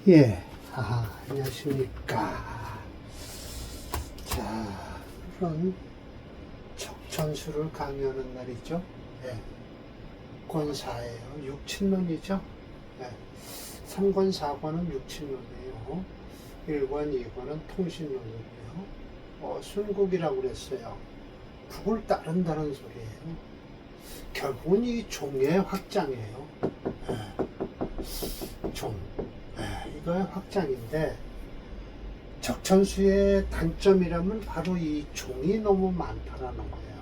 예, 안녕하십니까. 자, 오늘은 척천수를 강의하는 날이죠. 예, 권사예요. 6, 7논이죠. 예, 3권, 4권은 6, 7논이에요. 1권, 2권은 통신론이고요. 순국이라고 그랬어요. 국을 따른다는 소리예요. 결국은 이 종의 확장이에요. 예, 종. 이거의 확장인데, 적천수의 단점이라면 바로 이 종이 너무 많다라는 거예요.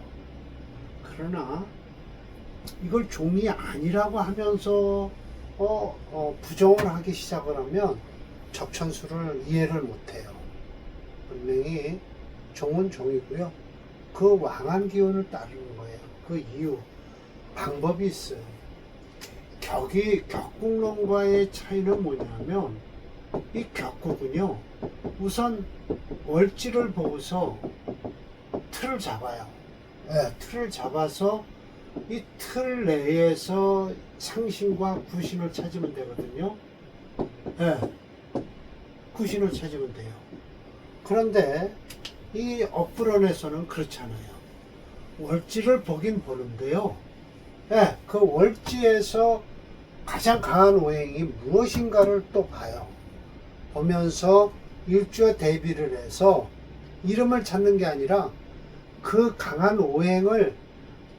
그러나 이걸 종이 아니라고 하면서 부정을 하기 시작을 하면 적천수를 이해를 못해요. 분명히 종은 종이고요. 그 왕한 기운을 따르는 거예요. 그 이유, 방법이 있어요. 격국론과의 차이는 뭐냐면, 이 격국은요, 우선 월지를 보고서 틀을 잡아요. 네, 틀을 잡아서 이 틀 내에서 상신과 구신을 찾으면 되거든요. 네, 구신을 찾으면 돼요. 그런데 이 업불원에서는 그렇지 않아요. 월지를 보긴 보는데요. 네, 그 월지에서 가장 강한 오행이 무엇인가를 또 봐요. 보면서 일주에 대비를 해서 이름을 찾는 게 아니라 그 강한 오행을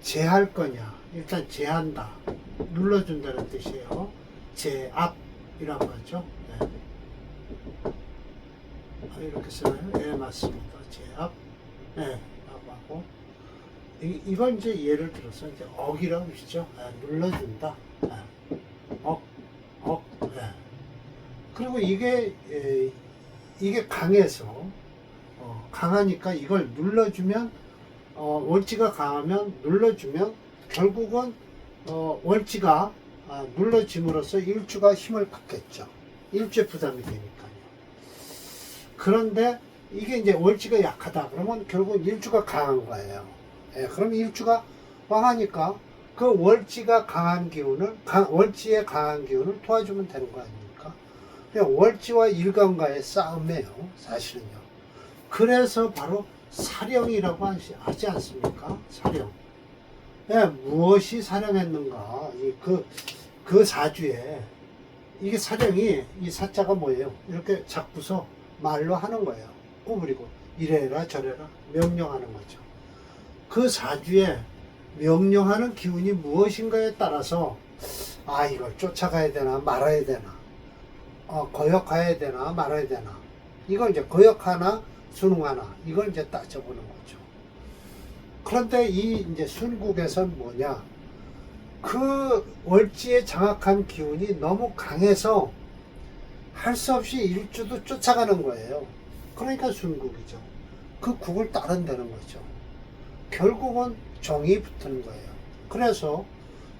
제할 거냐. 일단 제한다. 눌러준다는 뜻이에요. 제압이라고 하죠. 네. 이렇게 쓰나요? 네, 맞습니다. 제압. 네, 라고 하고. 이건 이제 예를 들어서 이제 억이라고 하시죠. 네, 눌러준다. 네. 네. 그리고 이게 강해서, 강하니까 이걸 눌러주면, 월지가 강하면 눌러주면, 결국은, 월지가 눌러짐으로써 일주가 힘을 받겠죠. 일주의 부담이 되니까요. 그런데 이게 이제 월지가 약하다. 그러면 결국 일주가 강한 거예요. 예, 그럼 일주가 왕하니까 그 월지가 강한 기운을, 월지의 강한 기운을 도와주면 되는 거 아닙니까? 월지와 일간과의 싸움이에요, 사실은요. 그래서 바로 사령이라고 하지 않습니까? 사령. 예, 무엇이 사령했는가? 그 사주에, 이게 사령이, 이 사자가 뭐예요? 이렇게 잡고서 말로 하는 거예요. 구부리고, 이래라 저래라 명령하는 거죠. 그 사주에 명령하는 기운이 무엇인가에 따라서, 이걸 쫓아가야 되나 말아야 되나, 거역해야 되나 말아야 되나, 이걸 이제 거역하나 순응하나, 이걸 이제 따져보는 거죠. 그런데 이제 순국에선 뭐냐, 그 월지의 장악한 기운이 너무 강해서 할 수 없이 일주도 쫓아가는 거예요. 그러니까 순국이죠. 그 국을 따른다는 거죠. 결국은 종이 붙는 거예요. 그래서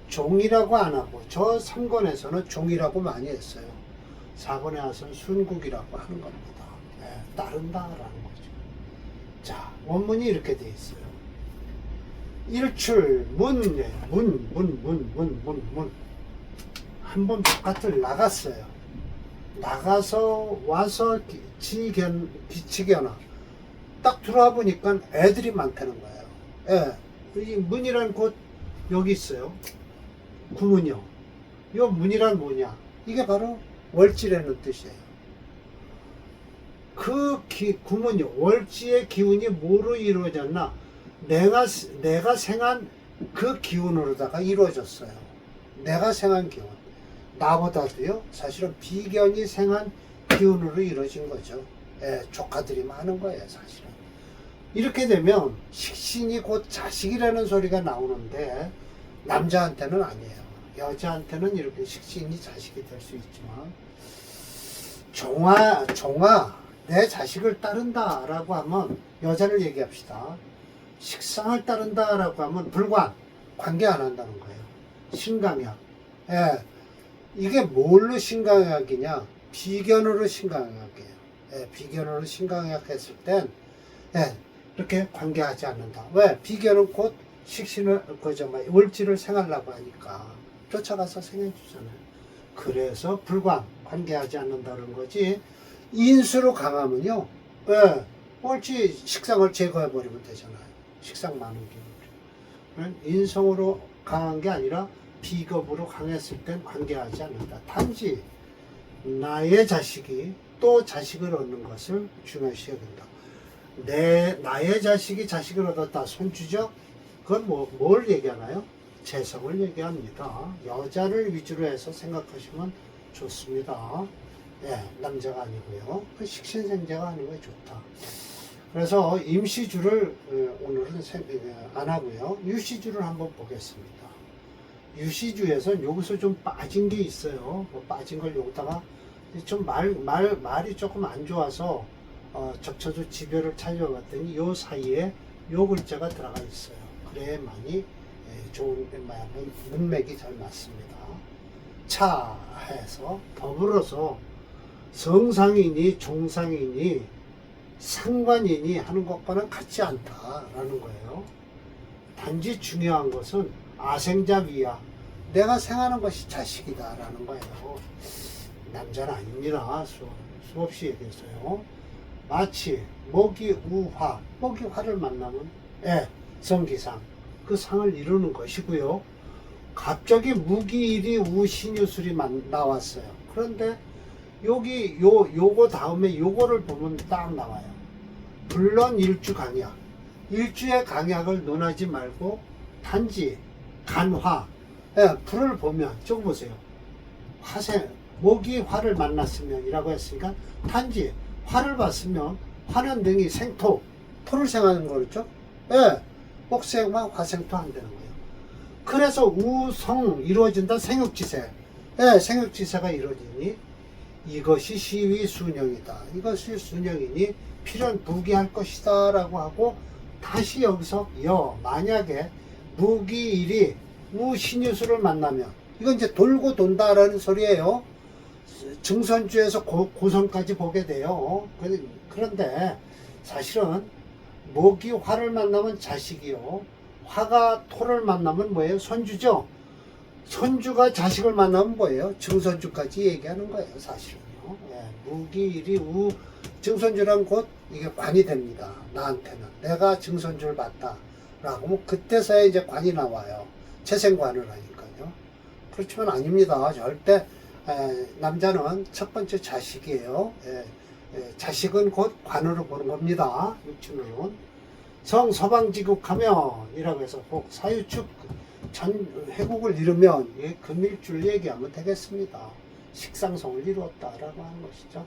종이라고 안 하고, 저 3권에서는 종이라고 많이 했어요. 4권에 와서는 순국이라고 하는 겁니다. 네, 따른다라는 거죠. 자, 원문이 이렇게 돼 있어요. 일출, 문. 한번 바깥을 나갔어요. 나가서 와서 기치겨나 딱 들어와 보니까 애들이 많다는 거예요. 예, 이 문이란 곳 여기 있어요. 구문이요. 이 문이란 뭐냐? 이게 바로 월지라는 뜻이에요. 그 구문이, 월지의 기운이 뭐로 이루어졌나? 내가 생한 그 기운으로다가 이루어졌어요. 내가 생한 기운. 나보다도요, 사실은 비견이 생한 기운으로 이루어진 거죠. 예, 조카들이 많은 거예요, 사실은. 이렇게 되면 식신이 곧 자식이라는 소리가 나오는데, 남자한테는 아니에요. 여자한테는 이렇게 식신이 자식이 될 수 있지만, 종아, 내 자식을 따른다 라고 하면 여자를 얘기합시다. 식상을 따른다 라고 하면 불관, 관계 안 한다는 거예요. 신강약. 예, 이게 뭘로 신강약이냐? 비견으로 신강약이에요. 예, 비견으로 신강약 했을 땐, 예, 이렇게 관계하지 않는다. 왜? 비견은 곧 식신을, 월지를 생하려고 하니까 쫓아가서 생해주잖아요. 그래서 불관, 관계하지 않는다는 거지. 인수로 강하면요, 예, 옳지, 식상을 제거해버리면 되잖아요. 식상 많은 기운. 인성으로 강한 게 아니라 비겁으로 강했을 땐 관계하지 않는다. 단지 나의 자식이 또 자식을 얻는 것을 중요시해야 된다. 나의 자식이 자식을 얻었다. 손주죠? 그건 뭘 얘기하나요? 재성을 얘기합니다. 여자를 위주로 해서 생각하시면 좋습니다. 예, 남자가 아니고요. 식신생재가 아닌 게 좋다. 그래서 임시주를 오늘은 안 하고요. 유시주를 한번 보겠습니다. 유시주에서 여기서 좀 빠진 게 있어요. 빠진 걸 여기다가 좀 말이 조금 안 좋아서 적처주 지별을 찾아봤더니 요 사이에 요 글자가 들어가 있어요. 그래야만이 좋은 문맥이 잘 맞습니다. 차 해서 더불어서 성상이니 종상이니 상관이니 하는 것과는 같지 않다라는 거예요. 단지 중요한 것은 아생자위야. 내가 생하는 것이 자식이다라는 거예요. 남자는 아닙니다. 수없이 얘기했어요. 마치 목이 우화, 목이 화를 만나면 성기상, 그 상을 이루는 것이고요. 갑자기 무기일이 우신유술이 나왔어요. 그런데 여기 요거 다음에 요거를 보면 딱 나와요. 불론 일주 강약. 일주의 강약을 논하지 말고 단지 간화. 불을 보면 저거 보세요. 화생, 목이 화를 만났으면 이라고 했으니까 단지 화를 봤으면 화는 능히 생토, 토를 생하는 거였죠. 목생화 화생토 안 되는 거예요. 그래서 우성 이루어진다. 생육지세. 생육지세가 이루어지니 이것이 시위 순영이다. 이것이 순영이니 필연 부기할 것이다 라고 하고, 다시 여기서 만약에 무기일이 우신유수를 만나면 이건 이제 돌고 돈다라는 소리예요. 증선주에서 고선까지 보게 돼요. 그런데 사실은 목이 화를 만나면 자식이요, 화가 토를 만나면 뭐예요? 손주죠. 손주가 자식을 만나면 뭐예요? 증손주까지 얘기하는 거예요, 사실은요. 무기일이 증손주란 곧 이게 관이 됩니다. 나한테는 내가 증손주를 봤다 라고 하면 그때서야 이제 관이 나와요. 재생관을 하니까요. 그렇지만 아닙니다. 절대. 남자는 첫 번째 자식이에요. 자식은 곧 관으로 보는 겁니다. 육친으로는. 성서방지국하면 이라고 해서 꼭 사유축 회국을 이루면 금일줄 얘기하면 되겠습니다. 식상성을 이루었다라고 하는 것이죠.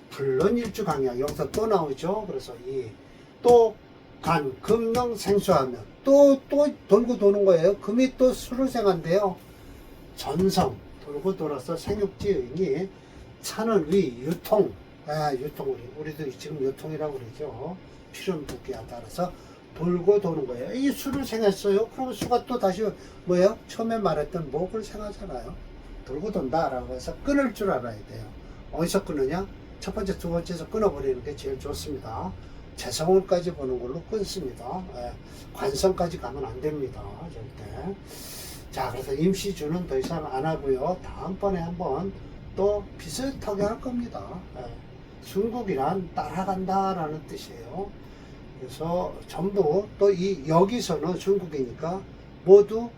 불론 일주 강약, 여기서 또 나오죠. 그래서 또 간, 금능 생수하면 또 돌고 도는 거예요. 금이 또 수를 생한대요. 전성, 돌고 돌아서 생육지의니 차는 위, 유통, 우리도 지금 유통이라고 그러죠. 필연부기하다. 그래서 돌고 도는 거예요. 이 수를 생했어요. 그러면 수가 또 다시 뭐예요? 처음에 말했던 목을 생하잖아요. 돌고 돈다라고 해서 끊을 줄 알아야 돼요. 어디서 끊느냐? 첫 번째, 두 번째에서 끊어버리는 게 제일 좋습니다. 재성을까지 보는 걸로 끊습니다. 관성까지 가면 안 됩니다. 절대. 자, 그래서 임시주는 더 이상 안 하고요. 다음번에 한번 또 비슷하게 할 겁니다. 순국이란 따라간다라는 뜻이에요. 그래서 전부 또 여기서는 중국이니까 모두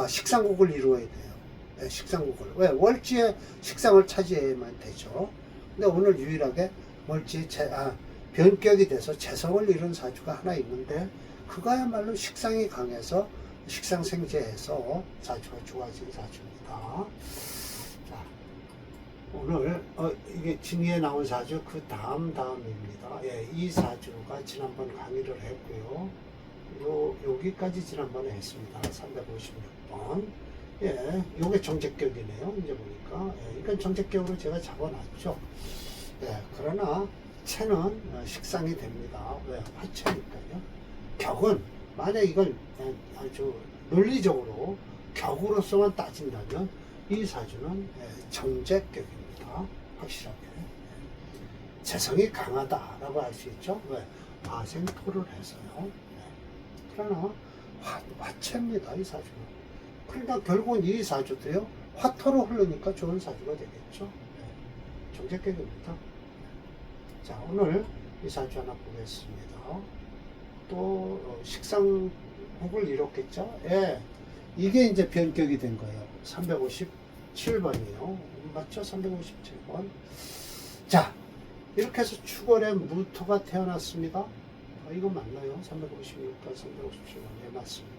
식상국을 이루어야 돼요. 식상국을. 왜? 월지의 식상을 차지해야만 되죠. 근데 오늘 유일하게 월지 변격이 돼서 재성을 이룬 사주가 하나 있는데, 그거야말로 식상이 강해서 식상생재해서 사주가 좋아진 사주입니다. 자, 오늘 이게 진위에 나온 사주 그 다음입니다. 이 사주가 지난번 강의를 했고요. 여기까지 지난번에 했습니다. 356번. 요게 정제격이네요. 이제 보니까. 이건 정제격으로 제가 잡아놨죠. 그러나 체는 식상이 됩니다. 왜? 화체니까요. 격은 만약 이걸 아주 논리적으로 격으로서만 따진다면 이 사주는 정제격입니다. 확실하게. 재성이 강하다라고 할 수 있죠. 왜? 화생토를 해서요. 그러나 화체입니다. 이 사주는. 그러니까 결국은 이 사주도요, 화토로 흐르니까 좋은 사주가 되겠죠. 네, 정제격입니다. 자, 오늘 이 사주 하나 보겠습니다. 또 식상국을 이뤘겠죠. 예, 이게 이제 변격이 된 거예요. 357번이에요. 맞죠? 357번. 자, 이렇게 해서 축월에 무토가 태어났습니다. 이거 맞나요? 356과 357번. 예, 맞습니다.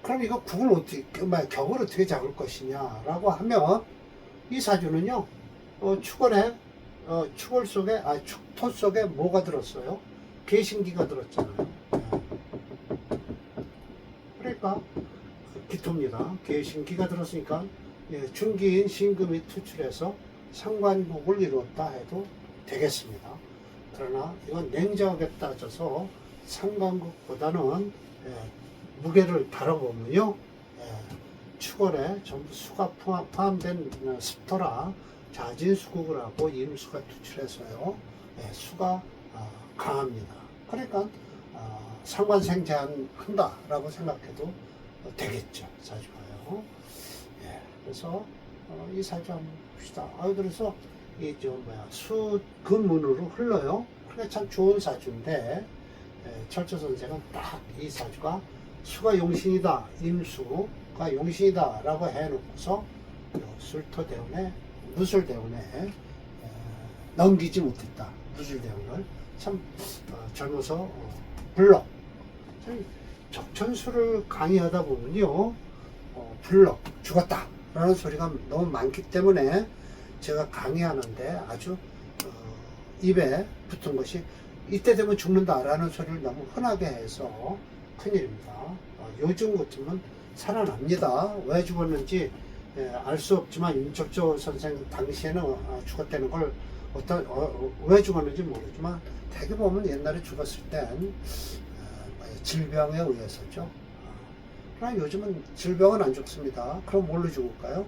그럼 이거 국을 어떻게, 격을 어떻게 잡을 것이냐라고 하면, 이 사주는요, 축월에, 축월 속에, 축토 속에 뭐가 들었어요? 계신기가 들었잖아요. 그러니까, 기토입니다. 계신기가 들었으니까, 예, 중기인 신금이 투출해서 상관국을 이루었다 해도 되겠습니다. 그러나 이건 냉정하게 따져서 상관국보다는 무게를 다뤄보면요, 축월에 전부 수가 포함된 습토라 자진수국을 하고 임수가 투출해서요, 수가 강합니다. 그러니까 상관생제한다라고 생각해도 되겠죠, 사주가요. 그래서 이 사주 한번 봅시다. 그래서 수금문으로 흘러요. 그게 참 좋은 사주인데, 철저 선생은 딱 이 사주가 수가 용신이다, 임수가 용신이다 라고 해놓고서 술토대운에, 무술대운에 넘기지 못했다. 무술대운을 참 젊어서 불럭, 적천수를 강의하다 보면요, 불럭 죽었다 라는 소리가 너무 많기 때문에 제가 강의하는데 아주 입에 붙은 것이 이때 되면 죽는다 라는 소리를 너무 흔하게 해서 큰일입니다. 요즘 같으면 살아납니다. 왜 죽었는지 알 수 없지만 윤철조 선생 당시에는 죽었다는 걸 왜 죽었는지 모르지만 대개 보면 옛날에 죽었을 땐 질병에 의해서죠. 그러나 요즘은 질병은 안 죽습니다. 그럼 뭘로 죽을까요?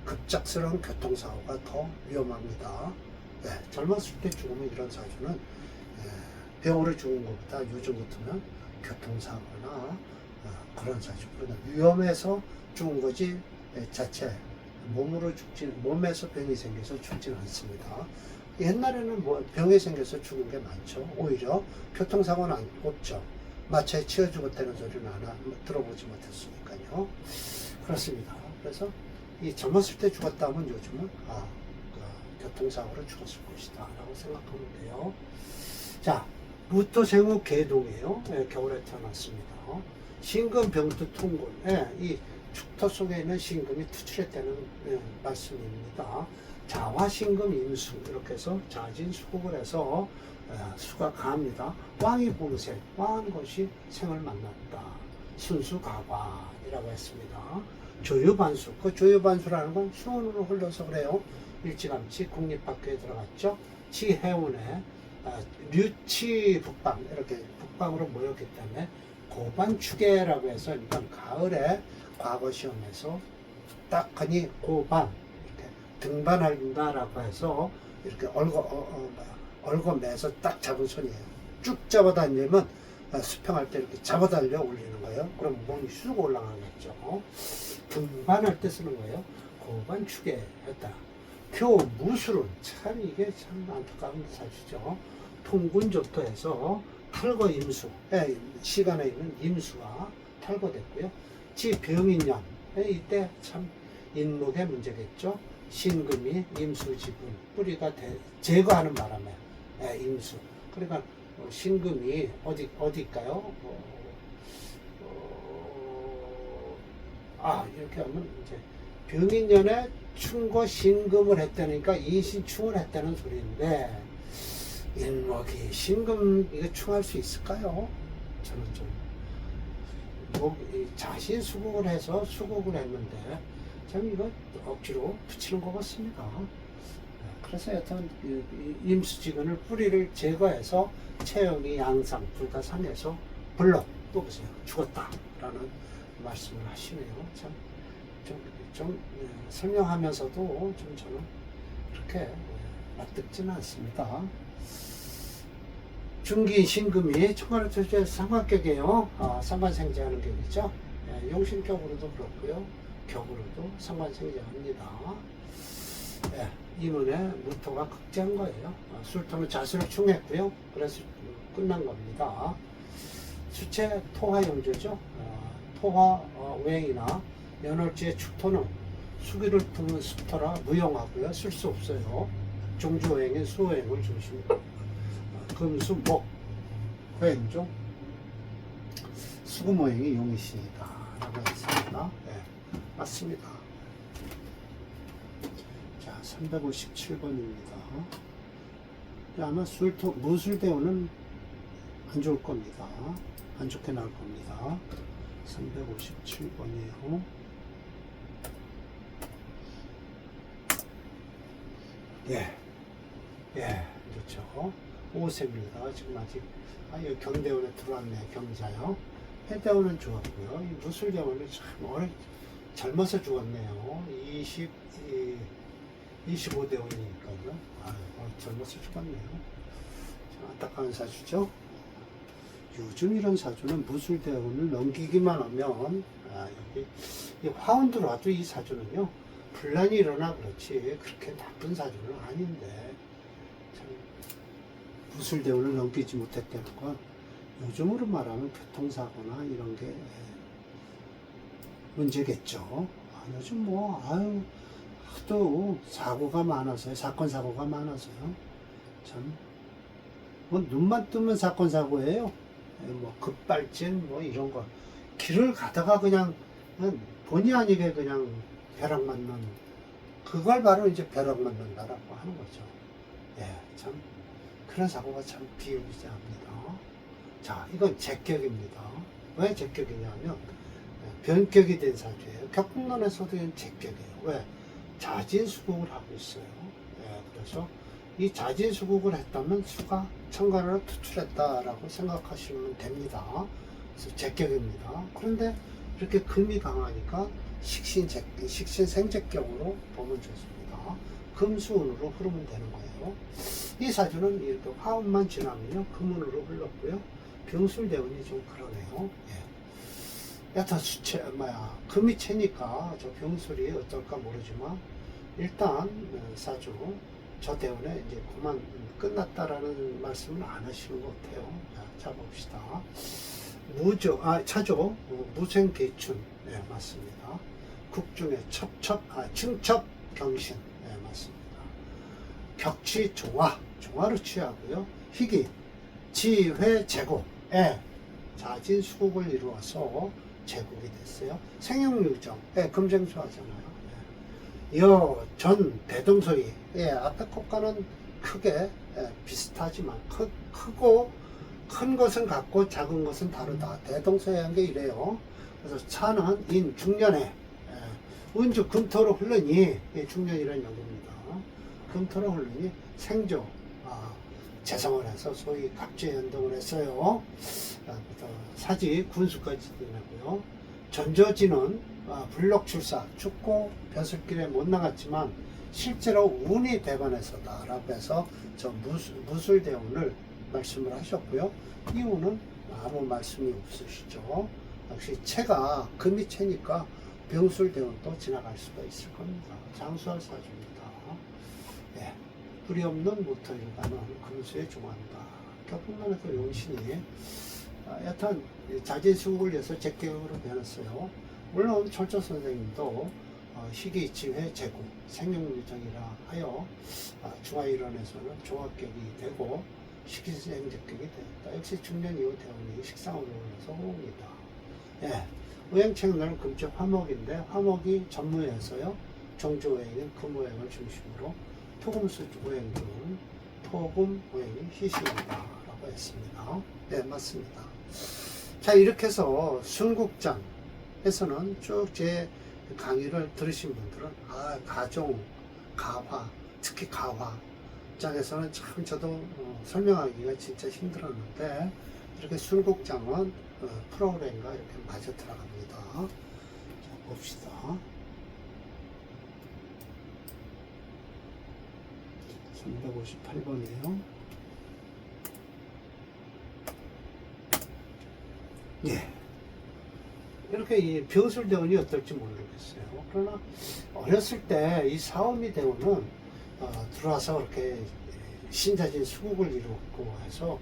급작스러운 교통사고가 더 위험합니다. 젊었을 때 죽으면 이런 사주는 병으로 죽은 것보다 요즘 같으면 교통사고나 그런 사주, 그러니까 위험해서 죽은 거지 자체 몸에서 병이 생겨서 죽지는 않습니다. 옛날에는 병이 생겨서 죽은 게 많죠. 오히려 교통사고는 없죠. 마차에 치여 죽었다는 소리는 들어보지 못했으니까요. 그렇습니다. 그래서 이 젊었을 때 죽었다면 요즘은 교통사고로 죽었을 것이다 라고 생각하면 돼요. 자, 무토생우 계동이에요. 겨울에 태어났습니다. 신금 병투 통군. 이 축토 속에 있는 신금이 투출했다는 말씀입니다. 자화신금 임수 이렇게 해서 자진수국을 해서 수가 강합니다. 왕이 봉생, 왕한 것이 생을 만났다. 순수가관이라고 했습니다. 조유반수, 그 조유반수라는 건 수원으로 흘러서 그래요. 일찌감치 국립학교에 들어갔죠. 지해운에 류치 북방, 이렇게 북방으로 모였기 때문에 고반추계라고 해서 일단 가을에 과거 시험에서 딱 하니 고반, 이렇게 등반한다라고 해서 이렇게 얽어매서 딱 잡은 손이에요. 쭉 잡아당기면 수평할 때 이렇게 잡아당겨 올리는 거예요. 그럼 몸이 쑥 올라가겠죠. 등반할 때 쓰는 거예요. 고반추계 했다. 표무술은 참 이게 참 안타까운 사주죠. 통군조토해서 탈거임수, 시간에 있는 임수가 탈거됐고요. 지병인년, 이때 참 인목의 문제겠죠. 신금이 임수지분 뿌리가 제거하는 바람에 임수. 그러니까 신금이 어디일까요? 이렇게 하면 이제 병인년에 충거 신금을 했다니까 인신충을 했다는 소리인데, 일목이 신금 이거 충할 수 있을까요? 저는 좀 자신 수국을 해서 수국을 했는데 참 이거 억지로 붙이는 것 같습니다. 그래서 여튼 임수지근을 뿌리를 제거해서 체형이 양상 둘 다 상해서 불러 또 보세요, 죽었다라는 말씀을 하시네요. 참 좀 설명하면서도 좀 저는 그렇게 납득지는 않습니다. 중기 신금이 청간을 투자해서 상관격이에요. 상관생제하는 격이죠. 용신격으로도 그렇고요. 격으로도 상관생략합니다. 예, 이문에 무토가 극제한 거예요. 술토는 자수를 충했고요. 그래서 끝난 겁니다. 수체 토화용조죠. 토화 오행이나 연월지의 축토는 수기를 품은 수토라 무용하고요. 쓸 수 없어요. 종주오행인 수오행을 중심으로 금수 목 호행종 수금오행이 용이시이다 라고 했습니다. 네, 맞습니다. 자, 357번입니다. 아마 무술대우는 안 좋을 겁니다. 안 좋게 나올 겁니다. 357번이에요. 예, 그렇죠. 5세입니다. 지금 아직, 여기 경대원에 들어왔네, 경자요. 해대원은 좋았고요. 이 무술대원은 참 젊어서 죽었네요. 25대원이니까요. 젊어서 죽었네요. 참 안타까운 사주죠. 요즘 이런 사주는 무술대원을 넘기기만 하면, 여기, 이 화운 들어와도 이 사주는요, 분란이 일어나 그렇지, 그렇게 나쁜 사주는 아닌데, 참, 무술대원을 넘기지 못했다는 건, 요즘으로 말하면 교통사고나 이런 게 문제겠죠. 요즘 하도 사고가 많아서요. 사건, 사고가 많아서요. 참, 눈만 뜨면 사건, 사고예요. 급발진, 이런 거. 길을 가다가 그냥, 본의 아니게 그냥 벼락 맞는, 그걸 바로 이제 벼락 맞는다라고 하는 거죠. 예, 참, 그런 사고가 참 비일비재합니다. 자, 이건 제격입니다. 왜 제격이냐면, 변격이 된 사주예요. 격국론에서도 이건 제격이에요. 왜? 자진수국을 하고 있어요. 예, 그래서 이 자진수국을 했다면 수가 천간으로 투출했다라고 생각하시면 됩니다. 그래서 제격입니다. 그런데 이렇게 금이 강하니까 식신생제격으로 보면 좋습니다. 금수운으로 흐르면 되는 거예요. 이 사주는 이렇게 화운만 지나면요, 금운으로 흘렀고요. 병술대운이 좀 그러네요. 예. 여타 금이 채니까 저 병술이 어떨까 모르지만, 일단, 사주, 저 대운에 이제 그만 끝났다라는 말씀은 안 하시는 것 같아요. 자, 봅시다. 차조, 무생개춘. 네, 맞습니다. 국중에 증첩, 경신. 네, 맞습니다. 격취, 종화로 취하고요. 희기, 지회, 제국. 예, 자진수국을 이루어서 제국이 됐어요. 생용유정, 금쟁수 하잖아요. 전, 대동소이. 앞에 것과는 크게 비슷하지만, 크고, 큰 것은 같고 작은 것은 다르다. 대동소이한 게 이래요. 그래서 차는 중년에, 운주 금토로 흐르니, 중년이라는 얘기입니다. 금토로 흐르니 생조, 재성을 해서 소위 갑제연동을 했어요. 사지 군수까지 되고요. 전조지는 불록출사, 죽고 벼슬길에 못 나갔지만 실제로 운이 대관해서다 라고 해서 저 무술대운을 말씀을 하셨고요. 이유는 아무 말씀이 없으시죠. 역시 체가 금이 체니까 병술대운도 지나갈 수가 있을 겁니다. 장수할 사주입니다. 예. 불이 없는 무토일간은 금수에 중한다. 격분만에서 용신이 여튼 자진수국을 위해서 제격으로 변했어요. 물론 철조 선생님도 희기, 지회, 제국, 생명유정이라 하여 중화일원에서는 종합격이 되고 식신생제격이 되었다. 역시 중년 이후 대운이 식상으로 올라서 호흡니다. 예, 오행책은 금쪽 화목인데 화목이 전무해서요. 정조오행인 금오행을 중심으로 토금수 오행 중 토금 오행이 희신이다 라고 했습니다. 네, 맞습니다. 자, 이렇게 해서 순국장에서는 쭉 제 강의를 들으신 분들은 가종, 가화, 특히 가화 장에서는 참 저도 설명하기가 진짜 힘들었는데, 이렇게 순국장은 프로그램과 이렇게 맞아 들어갑니다. 자, 봅시다. 358번이에요. 예. 그렇게 이 병술대원이 어떨지 모르겠어요. 그러나 어렸을 때 이 사오미 대원은 들어와서 그렇게 신자진 수국을 이루고 해서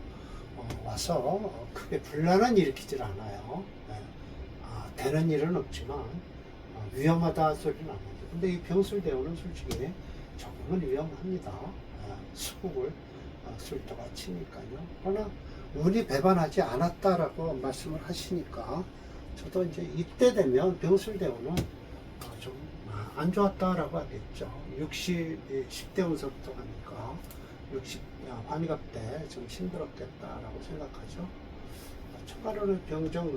와서 크게 분란은 일으키질 않아요. 네. 되는 일은 없지만 위험하다 소리는 안 하죠. 근데 이 병술대원은 솔직히 조금은 위험합니다. 수국을 술도가 치니까요. 그러나 운이 배반하지 않았다라고 말씀을 하시니까 저도 이제 이때 되면 병술대원은 좀 안 좋았다라고 하겠죠. 10대 운서부터 가니까 60 환갑 때 좀 힘들었겠다라고 생각하죠. 초반에는 병정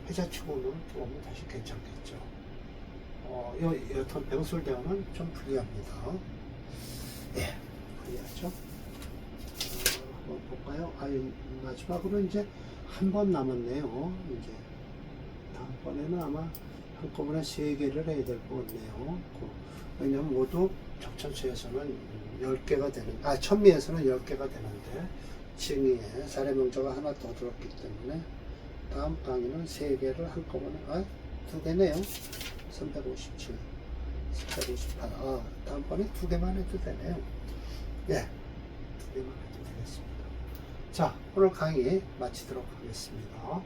회자치고는 들어오면 다시 괜찮겠죠. 여튼 병술대원은 좀 불리합니다. 예, 불리하죠. 한번 볼까요? 마지막으로 이제 한 번 남았네요. 이제 다음번에는 아마 한꺼번에 3개를 해야 될 것 같네요. 왜냐면 모두 적천수에서는 10개가 되는, 천미에서는 10개가 되는데, 징의에 사례명자가 하나 더 들었기 때문에, 다음 강의는 3개를 한꺼번에, 2개네요. 357, 358. 다음번에 2개만 해도 되네요. 예, 2개만 해도 되겠습니다. 자, 오늘 강의 마치도록 하겠습니다.